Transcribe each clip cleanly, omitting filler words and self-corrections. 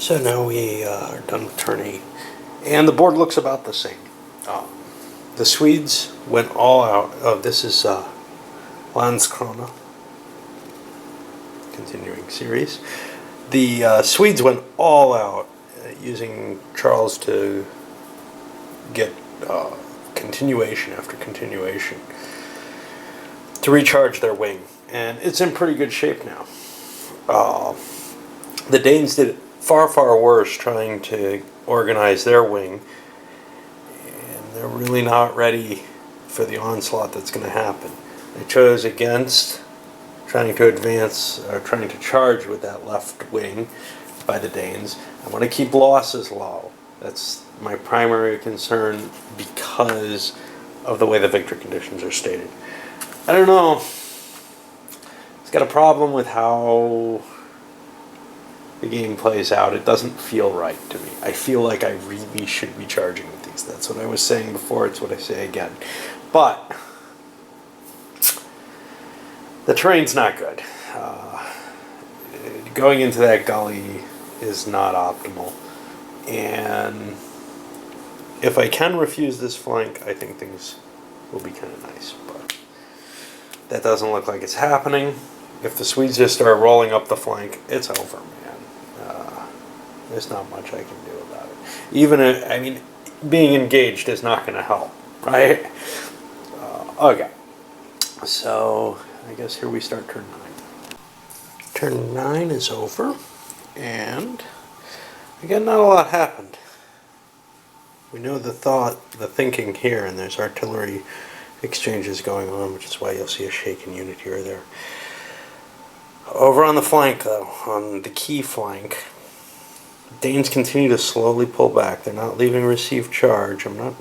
So now we are done with turn 8, and the board looks about the same. The Swedes went all out. Oh, this is Landskrona, continuing series. The Swedes went all out using Charles to get continuation after continuation to recharge their wing, and it's in pretty good shape now. The Danes did it far worse trying to organize their wing, and they're really not ready for the onslaught that's going to happen. They chose against trying to advance, or trying to charge with that left wing by the Danes. I want to keep losses low. That's my primary concern because of the way the victory conditions are stated. I don't know. It's got a problem with how the game plays out. It doesn't feel right to me. I feel like I really should be charging with these. That's what I was saying before. It's what I say again. But the terrain's not good. Going into that gully is not optimal. And if I can refuse this flank, I think things will be kind of nice. But that doesn't look like it's happening. If the Swedes just start rolling up the flank, it's over, man. There's not much I can do about it. Even if, I mean, being engaged is not going to help, right? Okay. So I guess here we start turn 9. Turn 9 is over, and again, not a lot happened. We know the thinking here, and there's artillery exchanges going on, which is why you'll see a shaken unit here or there. Over on the flank, though, on the key flank, Danes continue to slowly pull back. They're not leaving received charge. I'm not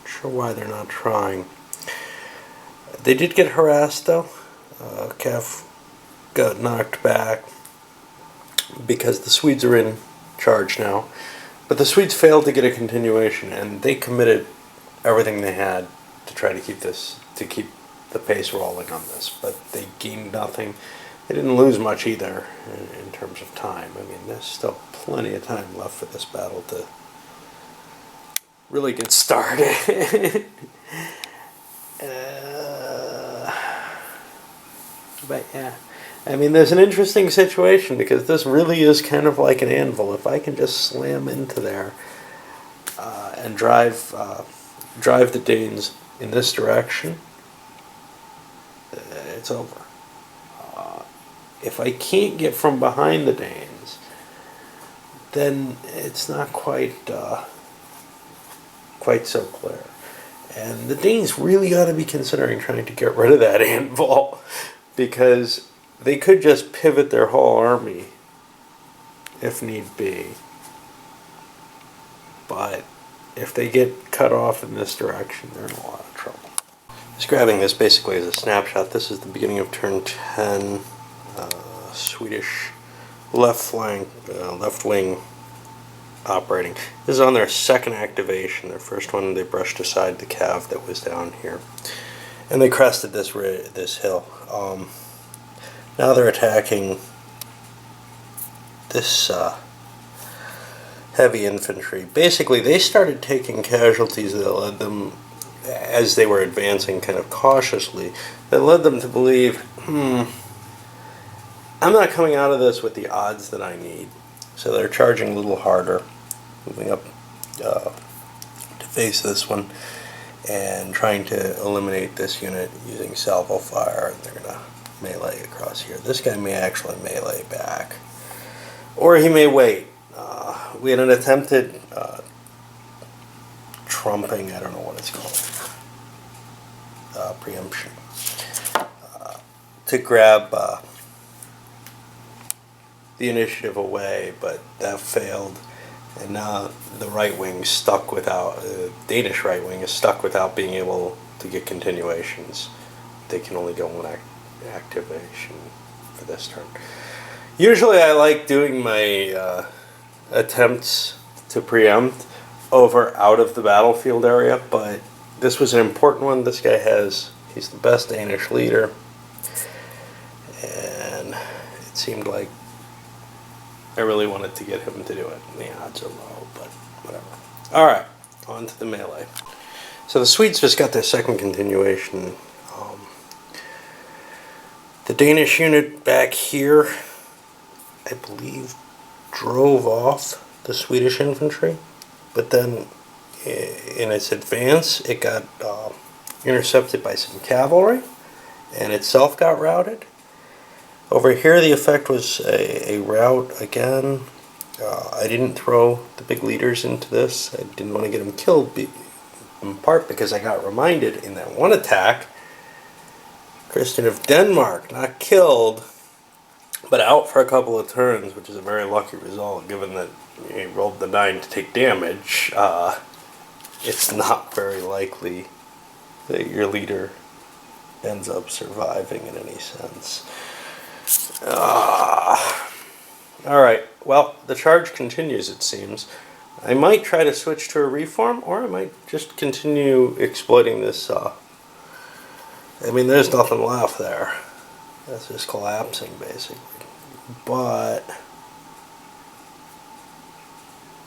sure why they're not trying. They did get harassed, though. Cav got knocked back because the Swedes are in charge now. But the Swedes failed to get a continuation, and they committed everything they had to try to keep the pace rolling on this. But they gained nothing. They didn't lose much either in terms of time. I mean, there's still plenty of time left for this battle to really get started. But yeah, I mean, there's an interesting situation because this really is kind of like an anvil. If I can just slam into there and drive the Danes in this direction, it's over. If I can't get from behind the Danes, then it's not quite so clear. And the Danes really ought to be considering trying to get rid of that anvil, because they could just pivot their whole army if need be. But if they get cut off in this direction, they're in a lot of trouble. Just grabbing this basically as a snapshot. This is the beginning of turn 10. Swedish left flank, left wing operating. This is on their second activation. Their first one, they brushed aside the cav that was down here, and they crested this hill. Now they're attacking this heavy infantry. Basically, they started taking casualties that led them, as they were advancing kind of cautiously, that led them to believe, I'm not coming out of this with the odds that I need. So they're charging a little harder, moving up to face this one, and trying to eliminate this unit using salvo fire. And they're going to melee across here. This guy may actually melee back, or he may wait. We had an attempted trumping, I don't know what it's called, preemption, to grab the initiative away, but that failed, and now the right wing stuck without, Danish right wing is stuck without being able to get continuations. They can only go one activation for this turn. Usually I like doing my attempts to preempt over out of the battlefield area, but this was an important one. This guy he's the best Danish leader, and it seemed like I really wanted to get him to do it. The odds are low, but whatever. Alright, on to the melee. So the Swedes just got their second continuation. The Danish unit back here, I believe, drove off the Swedish infantry, but then in its advance it got intercepted by some cavalry and itself got routed. Over here the effect was a rout again. I didn't throw the big leaders into this. I didn't want to get them killed, in part because I got reminded in that one attack, Christian of Denmark, not killed, but out for a couple of turns, which is a very lucky result given that he rolled the 9 to take damage. It's not very likely that your leader ends up surviving in any sense. Alright, well, the charge continues, it seems. I might try to switch to a reform, or I might just continue exploiting this. I mean, there's nothing left there. That's just collapsing, basically. But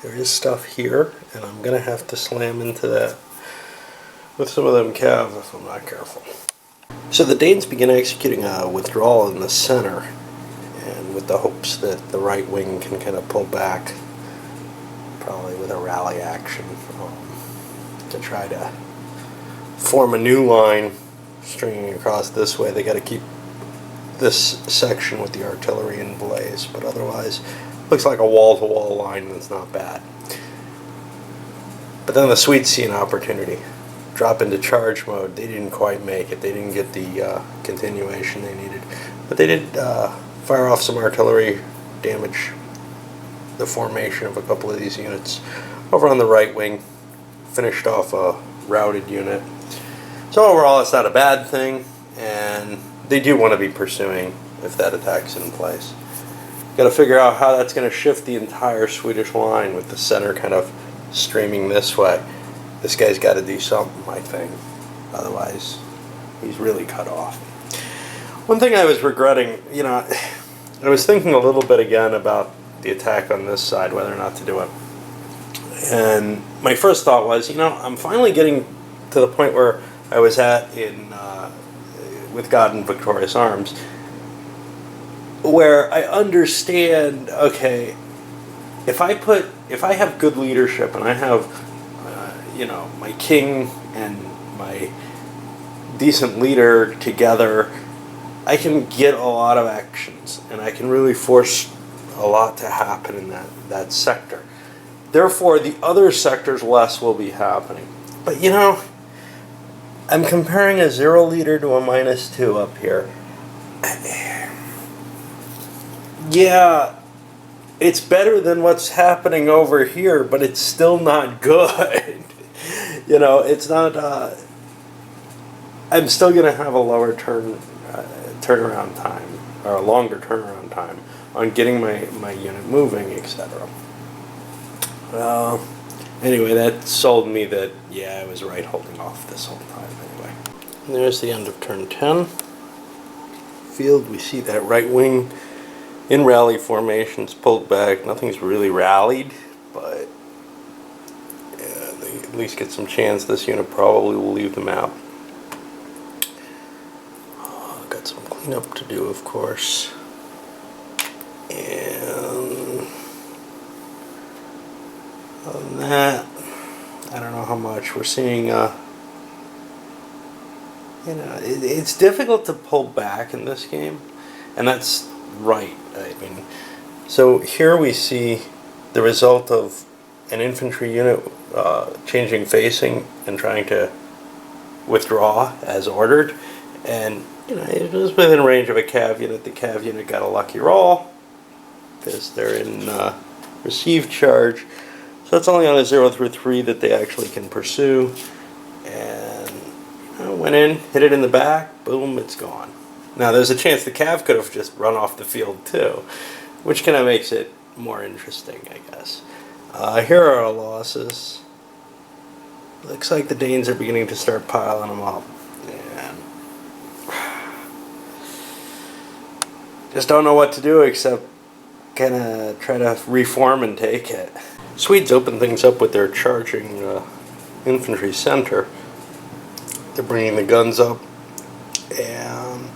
there is stuff here, and I'm going to have to slam into that with some of them cav if I'm not careful. So the Danes begin executing a withdrawal in the center, and with the hopes that the right wing can kind of pull back, probably with a rally action, to try to form a new line stringing across this way. They got to keep this section with the artillery in place, but otherwise looks like a wall-to-wall line that's not bad. But then the Swedes see an opportunity. Drop into charge mode. They didn't quite make it. They didn't get the continuation they needed. But they did fire off some artillery, damage the formation of a couple of these units. Over on the right wing, finished off a routed unit. So overall, it's not a bad thing, and they do want to be pursuing if that attack's in place. Got to figure out how that's going to shift the entire Swedish line with the center kind of streaming this way. This guy's got to do something, I think. Otherwise, he's really cut off. One thing I was regretting, I was thinking a little bit again about the attack on this side, whether or not to do it. And my first thought was, I'm finally getting to the point where I was at with God and Victorious Arms, where I understand, okay, if I have good leadership and I have, my king and my decent leader together, I can get a lot of actions and I can really force a lot to happen in that sector. Therefore, the other sectors, less will be happening. But I'm comparing a 0 leader to a -2 up here. Yeah, it's better than what's happening over here, but it's still not good. It's not. I'm still going to have a lower turnaround time, or a longer turnaround time on getting my unit moving, etc. Anyway, that sold me that, yeah, I was right holding off this whole time anyway. And there's the end of turn 10. Field, we see that right wing in rally formations pulled back. Nothing's really rallied, but yeah, they at least get some chance. This unit probably will leave the map. Got some cleanup to do, of course. And other than that, I don't know how much. We're seeing, it's difficult to pull back in this game, and that's right. I mean, so here we see the result of an infantry unit changing facing and trying to withdraw as ordered, and it was within range of a cav unit. The cav unit got a lucky roll because they're in received charge. So it's only on a 0 through 3 that they actually can pursue. And went in, hit it in the back, boom, it's gone. Now there's a chance the cav could have just run off the field too, which kind of makes it more interesting, I guess. Here are our losses. Looks like the Danes are beginning to start piling them up. And just don't know what to do except kind of try to reform and take it. Swedes open things up with their charging infantry center. They're bringing the guns up, and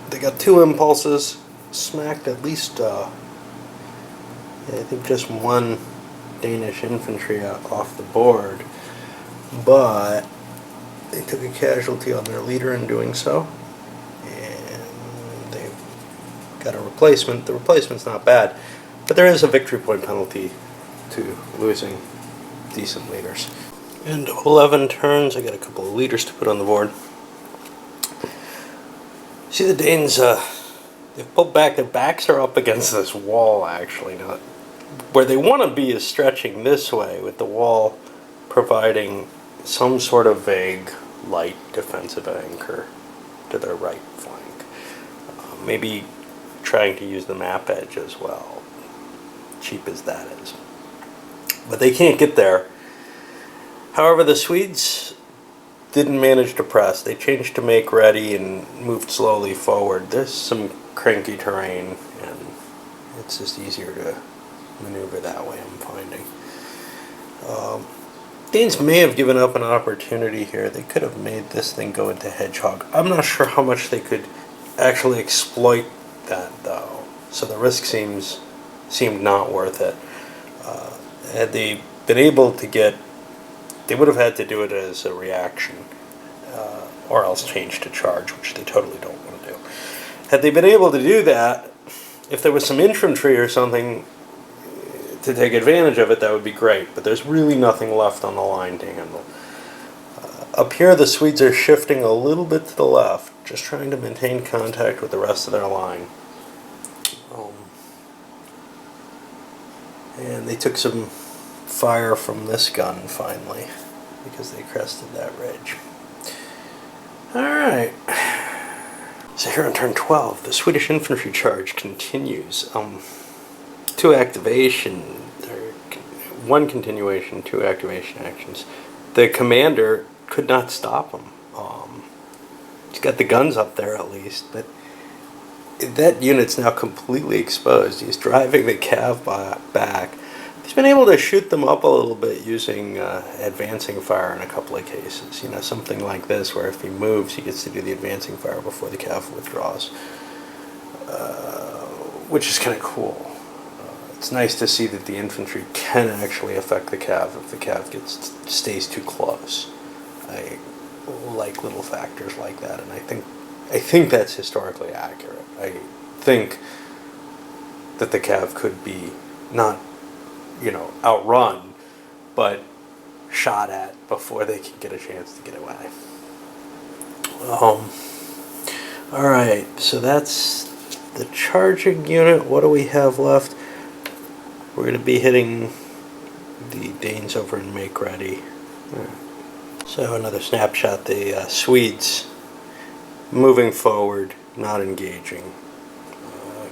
they got 2 impulses, smacked at least, I think just 1 Danish infantry off the board, but they took a casualty on their leader in doing so, and they got a replacement. The replacement's not bad, but there is a victory point penalty to losing decent leaders. And 11 turns, I got a couple of leaders to put on the board. See, the Danes, they've pulled back. Their backs are up against this wall, actually. Now, where they want to be is stretching this way, with the wall providing some sort of vague, light defensive anchor to their right flank. Maybe trying to use the map edge as well, cheap as that is. But they can't get there. However, the Swedes didn't manage to press. They changed to make ready and moved slowly forward. There's some cranky terrain, and it's just easier to maneuver that way, I'm finding. Danes may have given up an opportunity here. They could have made this thing go into hedgehog. I'm not sure how much they could actually exploit that, though. So the risk seemed not worth it. Had they been able to get, they would have had to do it as a reaction, or else change to charge, which they totally don't want to do. Had they been able to do that, if there was some infantry or something to take advantage of it, that would be great, but there's really nothing left on the line to handle. Up here, the Swedes are shifting a little bit to the left, just trying to maintain contact with the rest of their line. And they took some fire from this gun, finally, because they crested that ridge. Alright. So here on turn 12, the Swedish infantry charge continues. 2 activation, or 1 continuation, 2 activation actions. The commander could not stop him. He's got the guns up there at least, but that unit's now completely exposed. He's driving the cav back. He's been able to shoot them up a little bit using advancing fire in a couple of cases. You know, something like this, where if he moves, he gets to do the advancing fire before the cav withdraws, which is kind of cool. It's nice to see that the infantry can actually affect the cav if the cav stays too close. I like little factors like that, and I think that's historically accurate. I think that the cav could be not, outrun, but shot at before they can get a chance to get away. Alright, so that's the charging unit. What do we have left? We're going to be hitting the Danes over in Make Ready. So another snapshot, the Swedes moving forward, not engaging.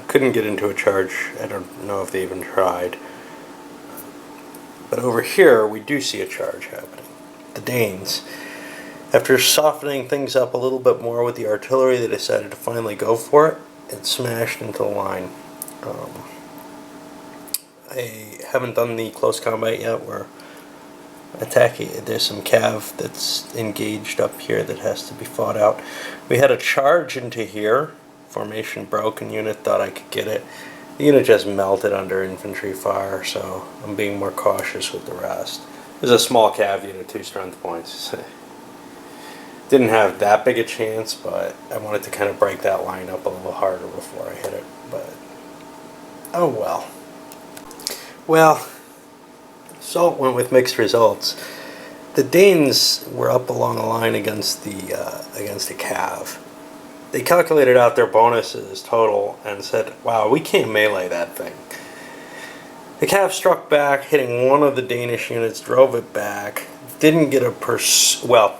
Couldn't get into a charge. I don't know if they even tried. But over here, we do see a charge happening. The Danes, after softening things up a little bit more with the artillery, they decided to finally go for it and smashed into the line. I haven't done the close combat yet. We're attacking. There's some cav that's engaged up here that has to be fought out. We had a charge into here. Formation broken. Unit thought I could get it. The unit just melted under infantry fire, so I'm being more cautious with the rest. There's a small cav unit, 2 strength points. Didn't have that big a chance, but I wanted to kind of break that line up a little harder before I hit it. But oh well. Well, assault went with mixed results. The Danes were up along a line against the cav. They calculated out their bonuses total and said, wow, we can't melee that thing. The cav struck back, hitting one of the Danish units, drove it back, didn't get a well,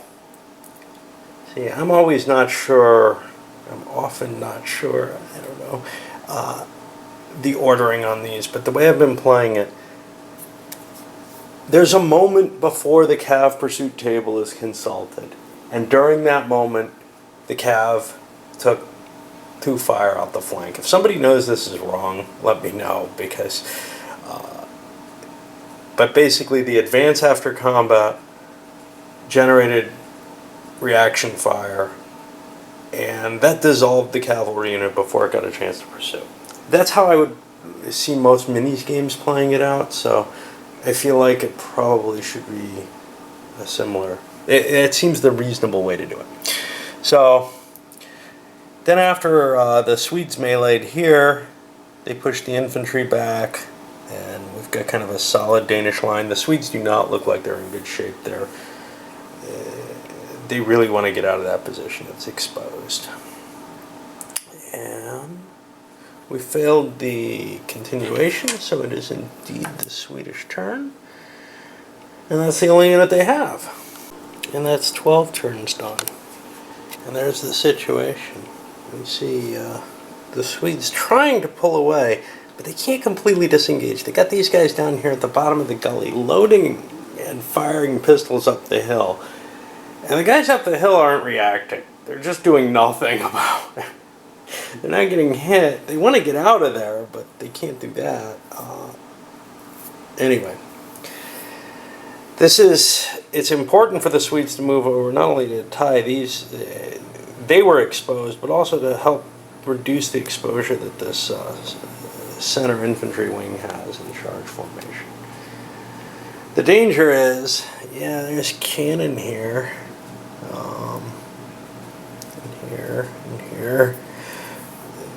see, I'm always not sure, I'm often not sure, I don't know, the ordering on these, but the way I've been playing it, there's a moment before the cav pursuit table is consulted, and during that moment, the cav took to fire out the flank. If somebody knows this is wrong, let me know, because but basically the advance after combat generated reaction fire, and that dissolved the cavalry unit before it got a chance to pursue. That's how I would see most minis games playing it out, so I feel like it probably should be a similar, it seems the reasonable way to do it. So then after the Swedes meleeed here, they pushed the infantry back, and we've got kind of a solid Danish line. The Swedes do not look like they're in good shape there. They really want to get out of that position. It's exposed. And we failed the continuation, so it is indeed the Swedish turn. And that's the only unit they have. And that's 12 turns done. And there's the situation. We see the Swedes trying to pull away, but they can't completely disengage. They got these guys down here at the bottom of the gully, loading and firing pistols up the hill. And the guys up the hill aren't reacting. They're just doing nothing about it. They're not getting hit. They want to get out of there, but they can't do that. Anyway. It's important for the Swedes to move over, not only to tie these, they were exposed, but also to help reduce the exposure that this center infantry wing has in charge formation. The danger is, yeah, there's cannon here, and here,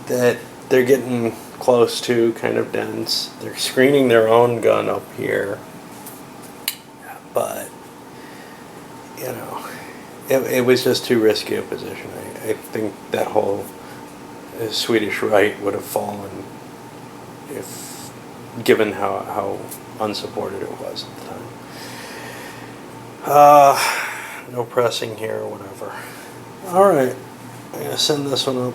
that they're getting close to, kind of dense. They're screening their own gun up here, but, you know, it was just too risky a position. I think that whole Swedish right would have fallen if given how unsupported it was at the time. No pressing here or whatever. Alright, I'm going to send this one up.